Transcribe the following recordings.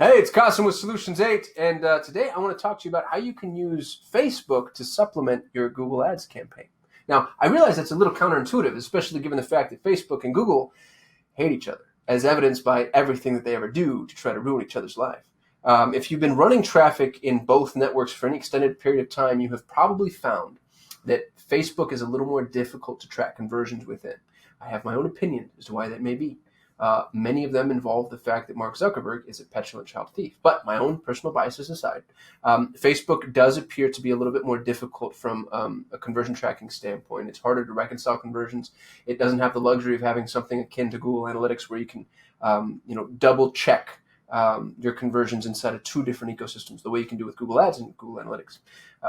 Hey, it's Kasim with Solutions 8, and today I want to talk to you about how you can use Facebook to supplement your Google Ads campaign. Now, I realize that's a little counterintuitive, especially given the fact that Facebook and Google hate each other, as evidenced by everything that they ever do to try to ruin each other's life. If you've been running traffic in both networks for any extended period of time, you have probably found that Facebook is a little more difficult to track conversions within. I have my own opinion as to why that may be. Many of them involve the fact that Mark Zuckerberg is a petulant child thief. But my own personal biases aside, Facebook does appear to be a little bit more difficult from a conversion tracking standpoint. It's harder to reconcile conversions. It doesn't have the luxury of having something akin to Google Analytics where you can double check your conversions inside of two different ecosystems, the way you can do with Google Ads and Google Analytics.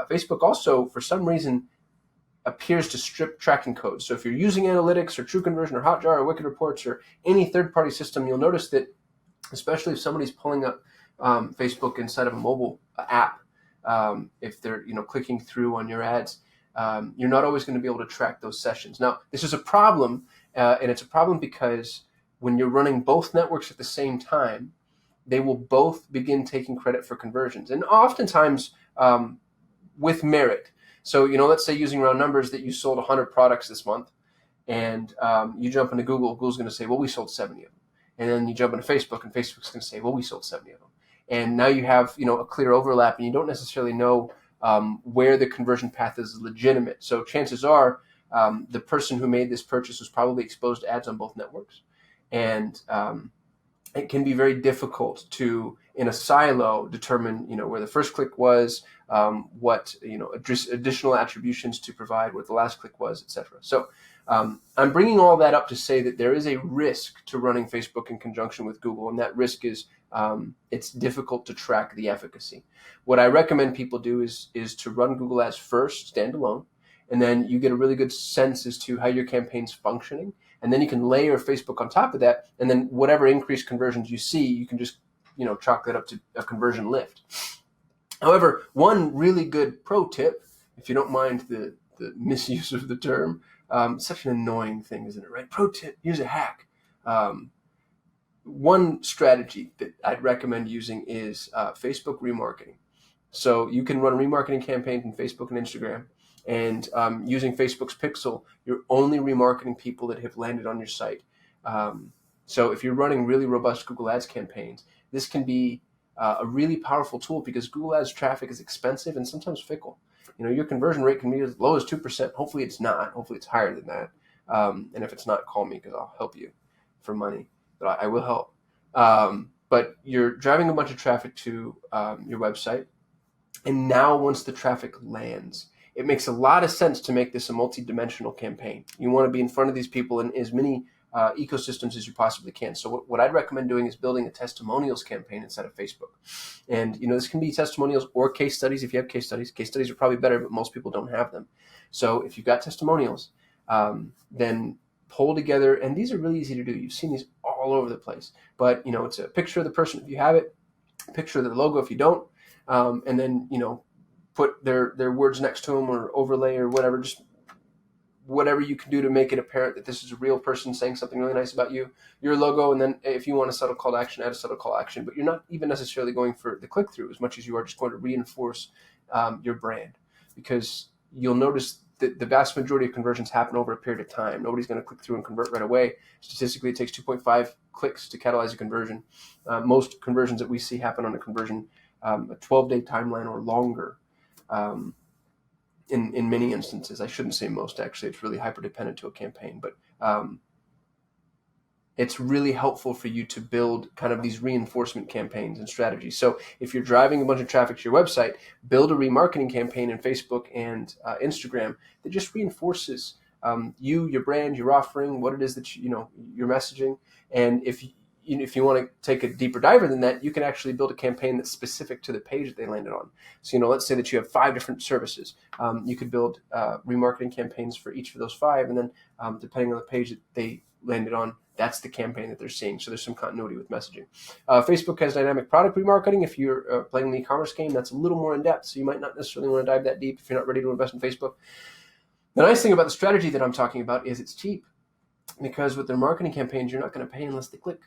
Facebook also, for some reason, appears to strip tracking codes. So if you're using Analytics or True Conversion or Hotjar or Wicked Reports or any third-party system, you'll notice that, especially if somebody's pulling up Facebook inside of a mobile app, if they're clicking through on your ads, you're not always going to be able to track those sessions. Now, this is a problem, and it's a problem because when you're running both networks at the same time, they will both begin taking credit for conversions, and oftentimes with merit. So, let's say using round numbers that you sold 100 products this month, and you jump into Google. Google's going to say, well, we sold 70 of them. And then you jump into Facebook, and Facebook's going to say, well, we sold 70 of them. And now you have, a clear overlap, and you don't necessarily know where the conversion path is legitimate. So chances are the person who made this purchase was probably exposed to ads on both networks. And it can be very difficult to, in a silo, determine where the first click was, what additional attributions to provide, what the last click was, etc. So I'm bringing all that up to say that there is a risk to running Facebook in conjunction with Google, and that risk is it's difficult to track the efficacy. What I recommend people do is to run Google Ads first, standalone, and then you get a really good sense as to how your campaign's functioning. And then you can layer Facebook on top of that, and then whatever increased conversions you see, you can just chalk that up to a conversion lift. However, one really good pro tip, if you don't mind the misuse of the term, such an annoying thing, isn't it, right? Pro tip, here's a hack. One strategy that I'd recommend using is Facebook remarketing. So you can run remarketing campaigns in Facebook and Instagram. And using Facebook's Pixel, you're only remarketing people that have landed on your site. So if you're running really robust Google Ads campaigns, this can be a really powerful tool because Google Ads traffic is expensive and sometimes fickle. Your conversion rate can be as low as 2%. Hopefully it's not. Hopefully it's higher than that. And if it's not, call me because I'll help you for money. But I will help. But you're driving a bunch of traffic to your website. And now once the traffic lands, it makes a lot of sense to make this a multi-dimensional campaign. You want to be in front of these people in as many ecosystems as you possibly can. So what I'd recommend doing is building a testimonials campaign inside of Facebook. And, this can be testimonials or case studies. If you have case studies are probably better, but most people don't have them. So if you've got testimonials, then pull together, and these are really easy to do. You've seen these all over the place. But, it's a picture of the person if you have it, a picture of their logo if you don't, and then, put their words next to them or overlay or whatever, just whatever you can do to make it apparent that this is a real person saying something really nice about you, your logo, and then if you want a subtle call to action, add a subtle call to action. But you're not even necessarily going for the click-through as much as you are just going to reinforce your brand, because you'll notice that the vast majority of conversions happen over a period of time. Nobody's going to click through and convert right away. Statistically, it takes 2.5 clicks to catalyze a conversion. Most conversions that we see happen on a 12-day timeline or longer. In many instances, I shouldn't say most, actually, it's really hyper dependent to a campaign, but it's really helpful for you to build kind of these reinforcement campaigns and strategies. So if you're driving a bunch of traffic to your website, build a remarketing campaign in Facebook and Instagram that just reinforces your brand, your offering, what it is that you're messaging. And if you want to take a deeper diver than that, you can actually build a campaign that's specific to the page that they landed on. So, let's say that you have 5 different services. You could build remarketing campaigns for each of those 5, and then depending on the page that they landed on, that's the campaign that they're seeing. So there's some continuity with messaging. Facebook has dynamic product remarketing. If you're playing the e-commerce game, that's a little more in-depth, so you might not necessarily want to dive that deep if you're not ready to invest in Facebook. The nice thing about the strategy that I'm talking about is it's cheap, because with their marketing campaigns, you're not going to pay unless they click.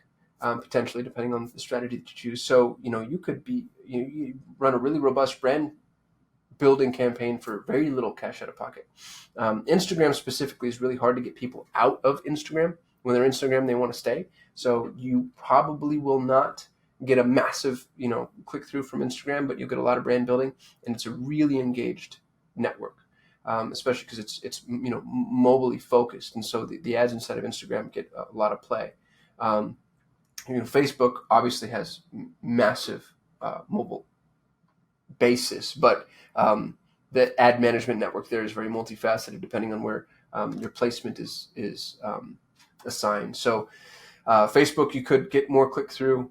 potentially, depending on the strategy that you choose. So, you could you run a really robust brand building campaign for very little cash out of pocket. Instagram specifically is really hard to get people out of Instagram. When they're Instagram, they want to stay. So you probably will not get a massive, click through from Instagram, but you'll get a lot of brand building, and it's a really engaged network, especially because it's mobilely focused, and so the ads inside of Instagram get a lot of play. Facebook obviously has massive mobile basis, but the ad management network there is very multifaceted depending on where your placement is assigned. So Facebook, you could get more click through.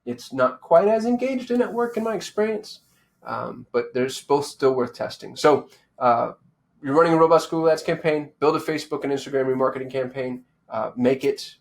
It's not quite as engaged a network in my experience, but they're both still worth testing. So you're running a robust Google Ads campaign, build a Facebook and Instagram remarketing campaign, make it,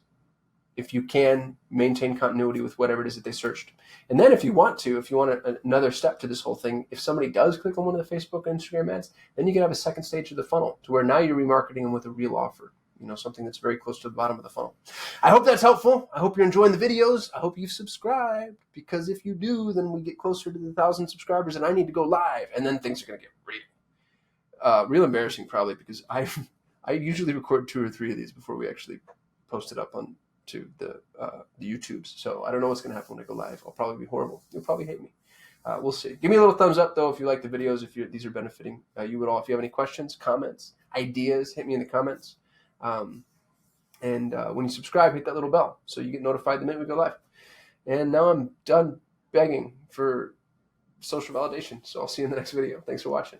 if you can, maintain continuity with whatever it is that they searched. And then if you want another step to this whole thing, if somebody does click on one of the Facebook and Instagram ads, then you can have a second stage of the funnel to where now you're remarketing them with a real offer, something that's very close to the bottom of the funnel. I hope that's helpful. I hope you're enjoying the videos. I hope you've subscribed, because if you do, then we get closer to the 1,000 subscribers and I need to go live, and then things are going to get real embarrassing, probably, because I usually record 2 or 3 of these before we actually post it up to the YouTubes. So I don't know what's going to happen when I go live. I'll probably be horrible. You'll probably hate me. We'll see. Give me a little thumbs up, though, if you like the videos, if these are benefiting you at all. If you have any questions, comments, ideas, hit me in the comments. And when you subscribe, hit that little bell so you get notified the minute we go live. And now I'm done begging for social validation. So I'll see you in the next video. Thanks for watching.